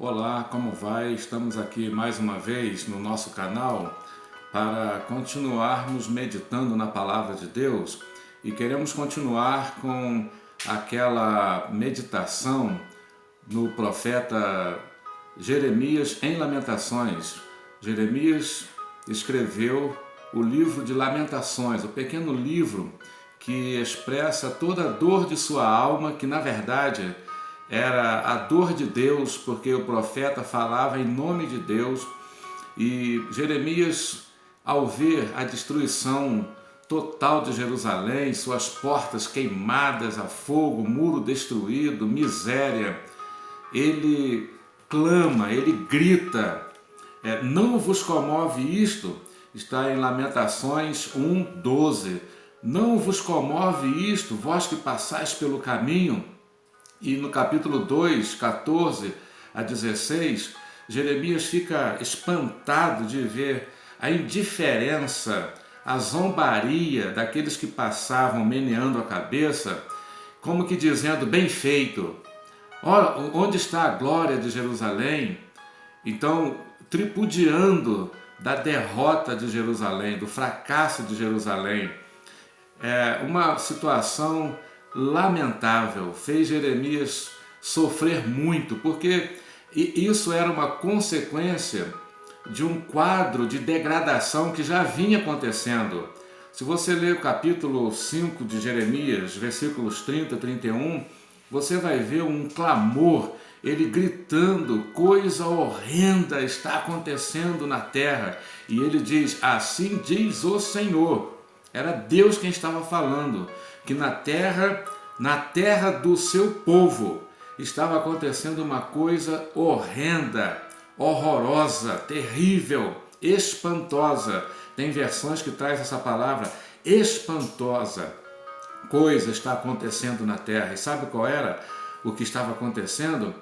Olá, como vai? Estamos aqui mais uma vez no nosso canal para continuarmos meditando na Palavra de Deus e queremos continuar com aquela meditação no profeta Jeremias em Lamentações. Jeremias escreveu o livro de Lamentações, o pequeno livro que expressa toda a dor de sua alma, que na verdade era a dor de Deus, porque o profeta falava em nome de Deus. E Jeremias, ao ver a destruição total de Jerusalém, suas portas queimadas a fogo, muro destruído, miséria, ele clama, ele grita, não vos comove isto? Está em Lamentações 1:12. Não vos comove isto, vós que passais pelo caminho? E no capítulo 2, 14 a 16, Jeremias fica espantado de ver a indiferença, a zombaria daqueles que passavam meneando a cabeça, como que dizendo, bem feito, ora, onde está a glória de Jerusalém? Então, tripudiando da derrota de Jerusalém, do fracasso de Jerusalém. É uma situação lamentável, fez Jeremias sofrer muito, porque isso era uma consequência de um quadro de degradação que já vinha acontecendo. Se você ler o capítulo 5 de Jeremias, versículos 30 e 31, você vai ver um clamor, ele gritando, coisa horrenda está acontecendo na terra. E ele diz, assim diz o Senhor. Era Deus quem estava falando, que na terra do seu povo, estava acontecendo uma coisa horrenda, horrorosa, terrível, espantosa. Tem versões que traz essa palavra, espantosa. Coisa está acontecendo na terra. E sabe qual era o que estava acontecendo?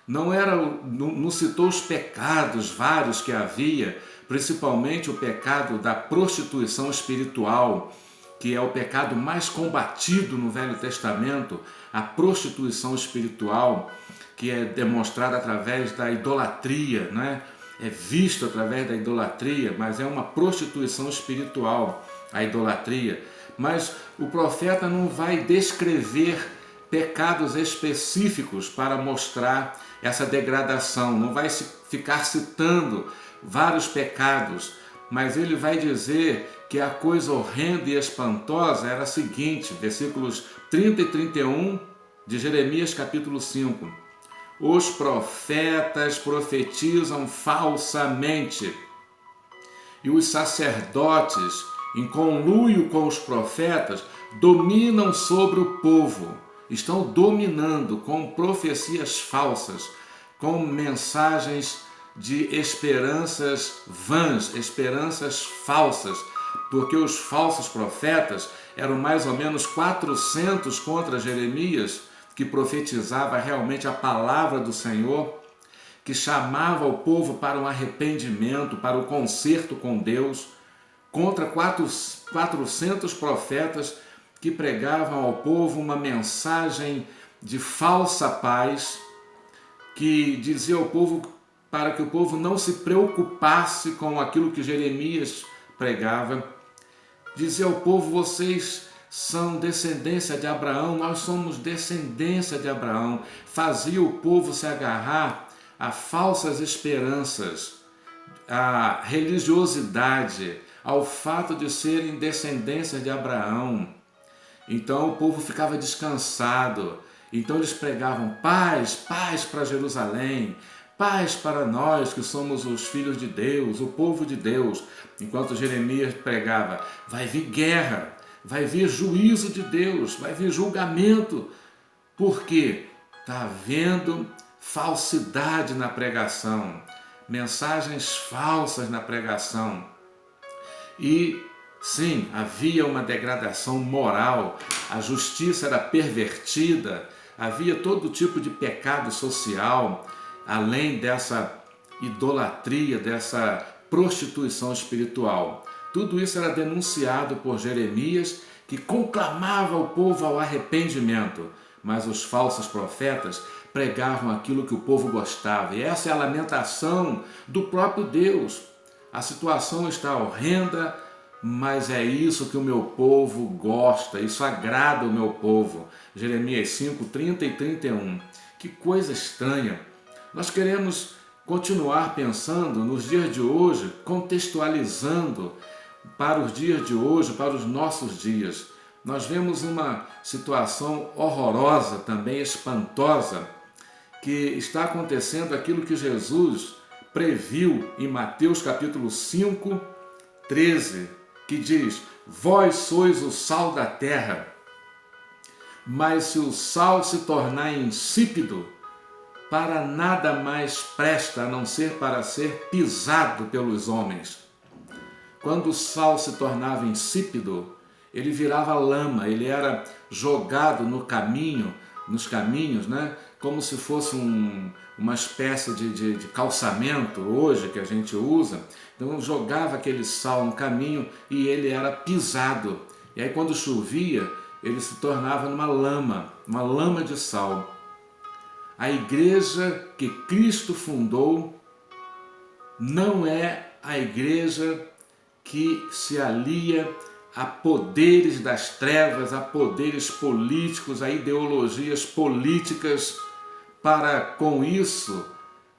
Não citou os pecados vários que havia, principalmente o pecado da prostituição espiritual, que é o pecado mais combatido no Velho Testamento, a prostituição espiritual, que é demonstrada através da idolatria, né? É visto através da idolatria, mas é uma prostituição espiritual, a idolatria. Mas o profeta não vai descrever pecados específicos para mostrar essa degradação, não vai ficar citando vários pecados, mas ele vai dizer que a coisa horrenda e espantosa era a seguinte, versículos 30 e 31 de Jeremias capítulo 5. Os profetas profetizam falsamente e os sacerdotes, em conluio com os profetas, dominam sobre o povo. Estão dominando com profecias falsas, com mensagens de esperanças vãs, esperanças falsas, porque os falsos profetas eram mais ou menos 400 contra Jeremias, que profetizava realmente a palavra do Senhor, que chamava o povo para um arrependimento, para o conserto com Deus, contra 400 profetas que pregavam ao povo uma mensagem de falsa paz, que dizia ao povo para que o povo não se preocupasse com aquilo que Jeremias pregava. Dizia ao povo, vocês são descendência de Abraão, nós somos descendência de Abraão. Fazia o povo se agarrar a falsas esperanças, a religiosidade, ao fato de serem descendência de Abraão. Então o povo ficava descansado. Então eles pregavam paz, paz para Jerusalém, paz para nós que somos os filhos de Deus, o povo de Deus. Enquanto Jeremias pregava, vai vir guerra, vai vir juízo de Deus, vai vir julgamento. Por quê? Está havendo falsidade na pregação, mensagens falsas na pregação. E sim, havia uma degradação moral, a justiça era pervertida, havia todo tipo de pecado social, além dessa idolatria, dessa prostituição espiritual. Tudo isso era denunciado por Jeremias, que conclamava o povo ao arrependimento, mas os falsos profetas pregavam aquilo que o povo gostava. E essa é a lamentação do próprio Deus. A situação está horrenda, mas é isso que o meu povo gosta, isso agrada o meu povo. Jeremias 5, 30 e 31. Que coisa estranha. Nós queremos continuar pensando nos dias de hoje, contextualizando para os dias de hoje, para os nossos dias. Nós vemos uma situação horrorosa, também espantosa, que está acontecendo aquilo que Jesus previu em Mateus capítulo 5, 13, que diz: vós sois o sal da terra, mas se o sal se tornar insípido, para nada mais presta a não ser para ser pisado pelos homens. Quando o sal se tornava insípido, ele virava lama, ele era jogado no caminho, nos caminhos, né? Como se fosse uma espécie de calçamento hoje que a gente usa. Então jogava aquele sal no caminho e ele era pisado. E aí quando chovia, ele se tornava uma lama de sal. A igreja que Cristo fundou não é a igreja que se alia a poderes das trevas, a poderes políticos, a ideologias políticas, para com isso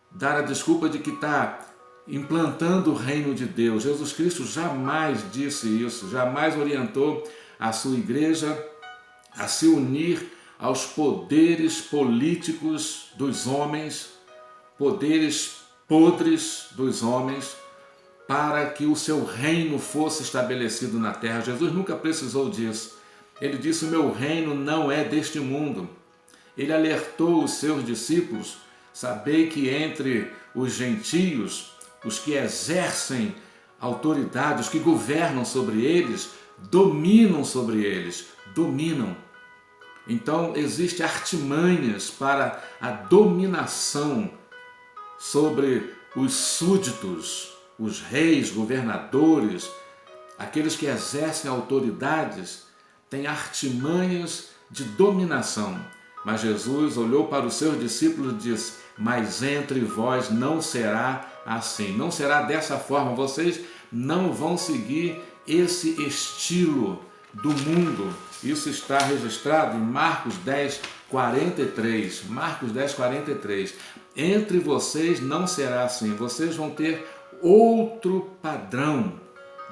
dar a desculpa de que está implantando o reino de Deus. Jesus Cristo jamais disse isso, jamais orientou a sua igreja a se unir aos poderes políticos dos homens, poderes podres dos homens, para que o seu reino fosse estabelecido na terra. Jesus nunca precisou disso. Ele disse: o meu reino não é deste mundo. Ele alertou os seus discípulos: sabei que entre os gentios, os que exercem autoridade, os que governam sobre eles, dominam sobre eles, dominam. Então, existem artimanhas para a dominação sobre os súditos, os reis, governadores, aqueles que exercem autoridades, têm artimanhas de dominação. Mas Jesus olhou para os seus discípulos e disse: mas entre vós não será assim, não será dessa forma, vocês não vão seguir esse estilo do mundo. Isso está registrado em Marcos 10, 43. Marcos 10, 43. Entre vocês não será assim, vocês vão ter outro padrão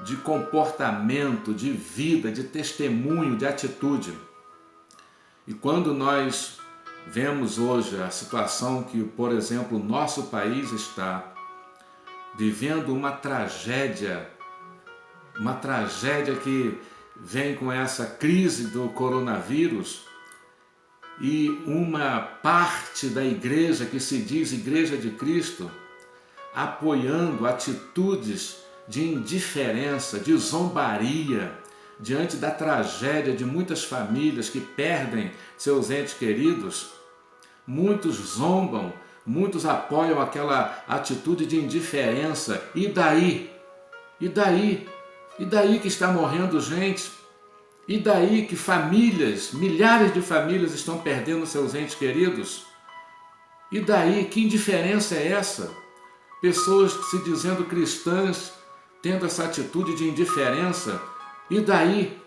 de comportamento, de vida, de testemunho, de atitude. E quando nós vemos hoje a situação que, por exemplo, o nosso país está vivendo uma tragédia que vem com essa crise do coronavírus, e uma parte da igreja que se diz Igreja de Cristo apoiando atitudes de indiferença, de zombaria diante da tragédia de muitas famílias que perdem seus entes queridos. Muitos zombam, muitos apoiam aquela atitude de indiferença. E daí? E daí? E daí que está morrendo gente? E daí que famílias, milhares de famílias estão perdendo seus entes queridos? E daí? Que indiferença é essa? Pessoas se dizendo cristãs tendo essa atitude de indiferença. E daí?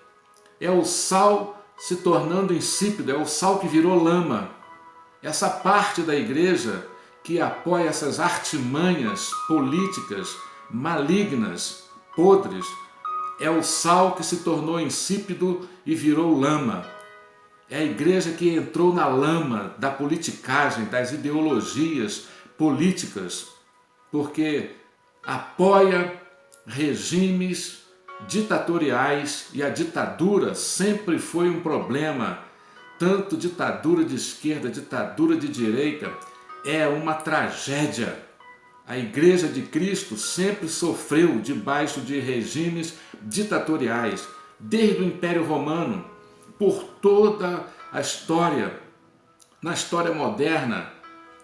É o sal se tornando insípido, é o sal que virou lama. Essa parte da igreja que apoia essas artimanhas políticas malignas, podres, é o sal que se tornou insípido e virou lama. É a igreja que entrou na lama da politicagem, das ideologias políticas, porque apoia regimes ditatoriais, e a ditadura sempre foi um problema, tanto ditadura de esquerda, ditadura de direita, é uma tragédia. A Igreja de Cristo sempre sofreu debaixo de regimes ditatoriais, desde o Império Romano, por toda a história, na história moderna,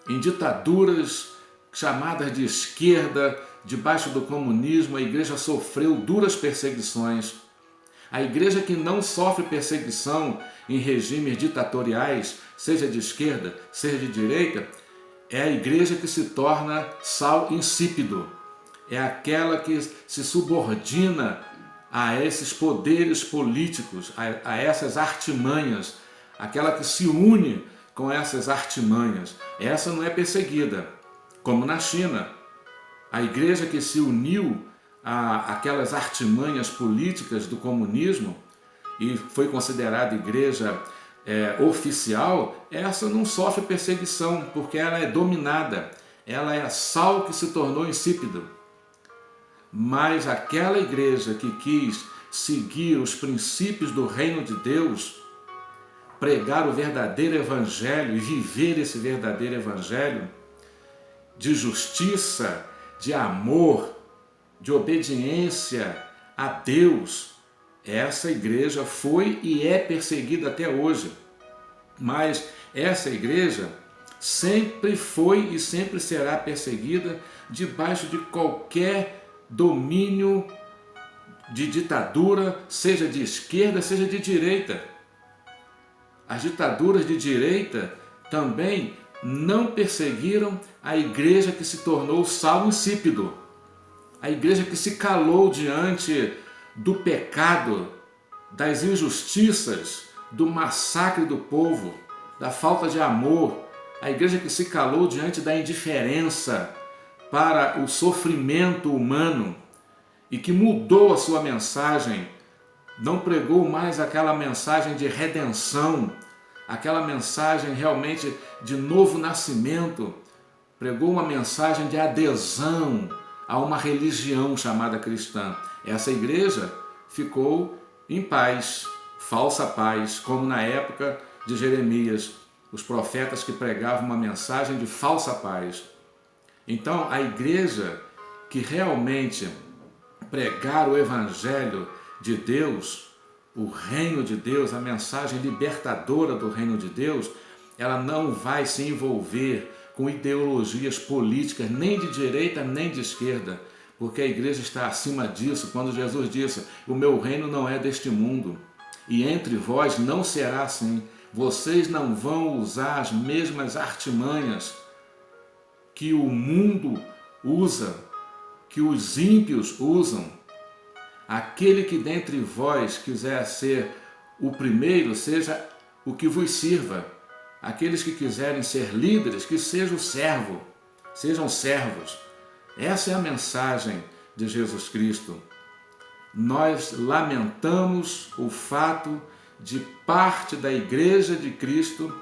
em ditaduras chamadas de esquerda, debaixo do comunismo, a igreja sofreu duras perseguições. A igreja que não sofre perseguição em regimes ditatoriais, seja de esquerda, seja de direita, é a igreja que se torna sal insípido. É aquela que se subordina a esses poderes políticos, a essas artimanhas, aquela que se une com essas artimanhas. Essa não é perseguida, como na China. A igreja que se uniu a aquelas artimanhas políticas do comunismo e foi considerada igreja oficial, essa não sofre perseguição, porque ela é dominada, ela é sal que se tornou insípido. Mas aquela igreja que quis seguir os princípios do reino de Deus, pregar o verdadeiro evangelho e viver esse verdadeiro evangelho de justiça, de amor, de obediência a Deus, essa igreja foi e é perseguida até hoje. Mas essa igreja sempre foi e sempre será perseguida debaixo de qualquer domínio de ditadura, seja de esquerda, seja de direita. As ditaduras de direita também não perseguiram a igreja que se tornou sal insípido, a igreja que se calou diante do pecado, das injustiças, do massacre do povo, da falta de amor, a igreja que se calou diante da indiferença para o sofrimento humano e que mudou a sua mensagem, não pregou mais aquela mensagem de redenção, aquela mensagem realmente de novo nascimento, pregou uma mensagem de adesão a uma religião chamada cristã. Essa igreja ficou em paz, falsa paz, como na época de Jeremias, os profetas que pregavam uma mensagem de falsa paz. Então, a igreja que realmente pregar o evangelho de Deus, o reino de Deus, a mensagem libertadora do reino de Deus, ela não vai se envolver com ideologias políticas, nem de direita nem de esquerda, porque a igreja está acima disso. Quando Jesus disse: o meu reino não é deste mundo, e entre vós não será assim. Vocês não vão usar as mesmas artimanhas que o mundo usa, que os ímpios usam. Aquele que dentre vós quiser ser o primeiro, seja o que vos sirva. Aqueles que quiserem ser líderes, que sejam servos. Essa é a mensagem de Jesus Cristo. Nós lamentamos o fato de parte da Igreja de Cristo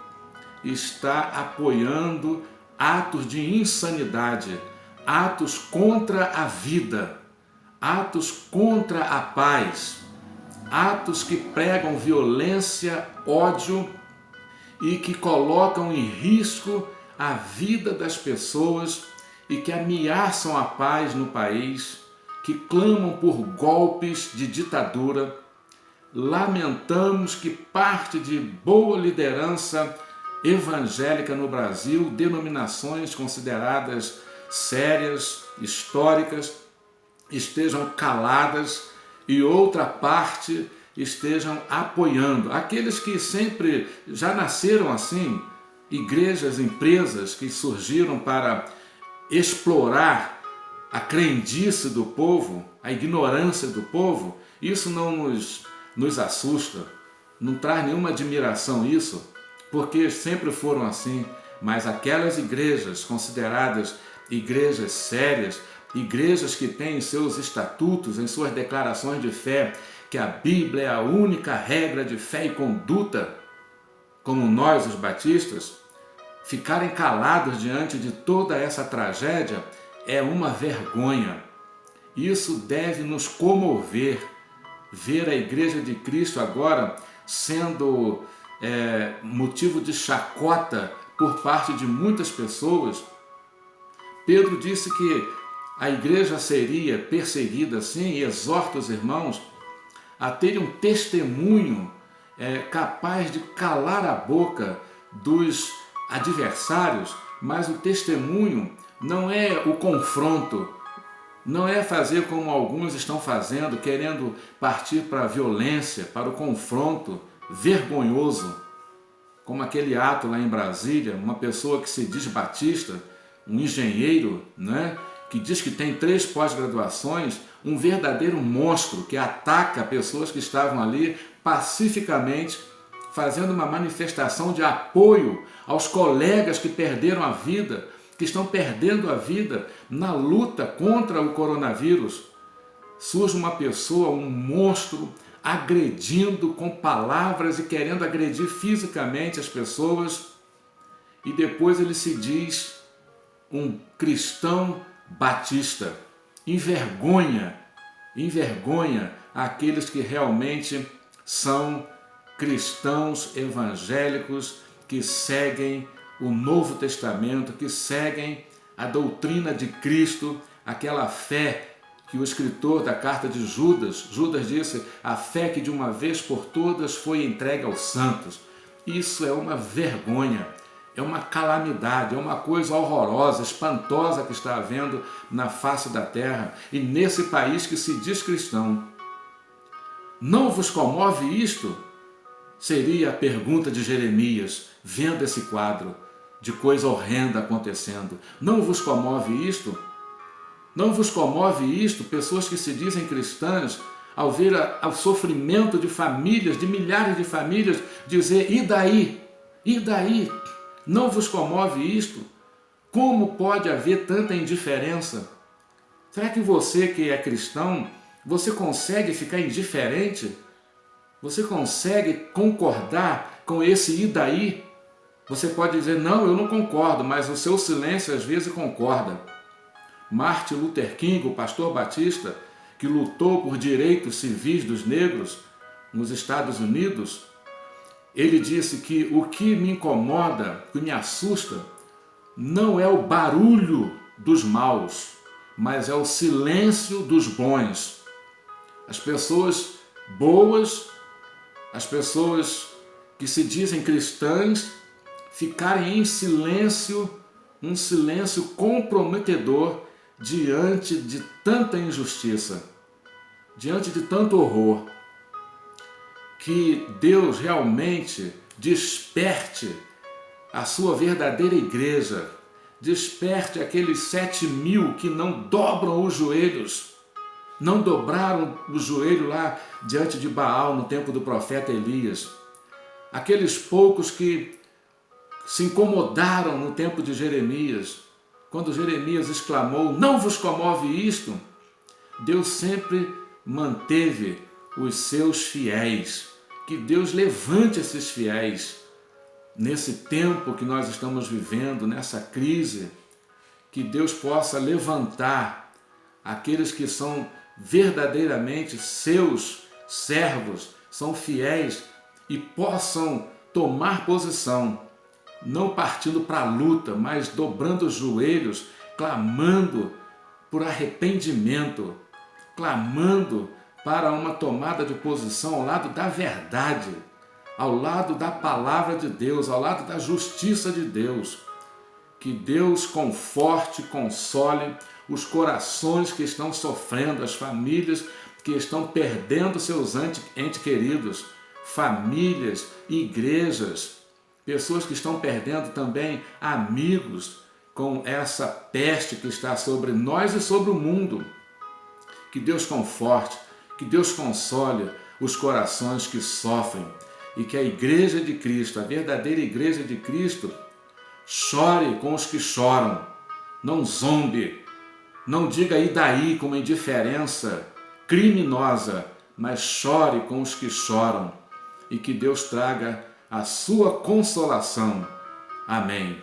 estar apoiando atos de insanidade, atos contra a vida, atos contra a paz, atos que pregam violência, ódio e que colocam em risco a vida das pessoas e que ameaçam a paz no país, que clamam por golpes de ditadura. Lamentamos que parte de boa liderança evangélica no Brasil, denominações consideradas sérias, históricas, estejam caladas e outra parte estejam apoiando. Aqueles que sempre já nasceram assim, igrejas, empresas que surgiram para explorar a crendice do povo, a ignorância do povo, isso não nos assusta, não traz nenhuma admiração isso, porque sempre foram assim. Mas aquelas igrejas consideradas igrejas sérias, igrejas que têm em seus estatutos, em suas declarações de fé, que a Bíblia é a única regra de fé e conduta, como nós, os batistas, ficarem calados diante de toda essa tragédia é uma vergonha. Isso deve nos comover, ver a Igreja de Cristo agora sendo motivo de chacota por parte de muitas pessoas. Pedro disse que a igreja seria perseguida assim e exorta os irmãos a terem um testemunho capaz de calar a boca dos adversários, mas o testemunho não é o confronto, Não é fazer como alguns estão fazendo, querendo partir para a violência, para o confronto vergonhoso, como aquele ato lá em Brasília, uma pessoa que se diz batista, um engenheiro, né, que diz que tem 3 pós-graduações, um verdadeiro monstro que ataca pessoas que estavam ali pacificamente fazendo uma manifestação de apoio aos colegas que perderam a vida, que estão perdendo a vida na luta contra o coronavírus. Surge uma pessoa, um monstro, agredindo com palavras e querendo agredir fisicamente as pessoas, e depois ele se diz um cristão batista. Envergonha aqueles que realmente são cristãos evangélicos, que seguem o Novo Testamento, que seguem a doutrina de Cristo, aquela fé que o escritor da carta de Judas disse, a fé que de uma vez por todas foi entregue aos santos. Isso é uma vergonha, é uma calamidade, é uma coisa horrorosa, espantosa que está havendo na face da terra e nesse país que se diz cristão. Não vos comove isto? Seria a pergunta de Jeremias, vendo esse quadro de coisa horrenda acontecendo. Não vos comove isto? Não vos comove isto, pessoas que se dizem cristãs, ao ver o sofrimento de famílias, de milhares de famílias, dizer, e daí? E daí? Não vos comove isto? Como pode haver tanta indiferença? Será que você que é cristão, você consegue ficar indiferente? Você consegue concordar com esse e daí? Você pode dizer, não, eu não concordo, mas o seu silêncio às vezes concorda. Martin Luther King, o pastor batista, que lutou por direitos civis dos negros nos Estados Unidos, ele disse que o que me incomoda, o que me assusta, não é o barulho dos maus, mas é o silêncio dos bons. As pessoas boas, as pessoas que se dizem cristãs, ficarem em silêncio, um silêncio comprometedor diante de tanta injustiça, diante de tanto horror. Que Deus realmente desperte a sua verdadeira igreja, desperte aqueles 7.000 que não dobram os joelhos, não dobraram o joelho lá diante de Baal no tempo do profeta Elias, aqueles poucos que se incomodaram no tempo de Jeremias, quando Jeremias exclamou, não vos comove isto? Deus sempre manteve os seus fiéis, que Deus levante esses fiéis nesse tempo que nós estamos vivendo, nessa crise, que Deus possa levantar aqueles que são verdadeiramente seus servos, são fiéis e possam tomar posição, não partindo para a luta, mas dobrando os joelhos, clamando por arrependimento, clamando para uma tomada de posição ao lado da verdade, ao lado da palavra de Deus, ao lado da justiça de Deus. Que Deus conforte, console os corações que estão sofrendo, as famílias que estão perdendo seus entes queridos, famílias, igrejas, pessoas que estão perdendo também amigos com essa peste que está sobre nós e sobre o mundo. Que Deus conforte, que Deus console os corações que sofrem e que a Igreja de Cristo, a verdadeira Igreja de Cristo, chore com os que choram, não zombe, não diga e daí com uma indiferença criminosa, mas chore com os que choram e que Deus traga a sua consolação. Amém.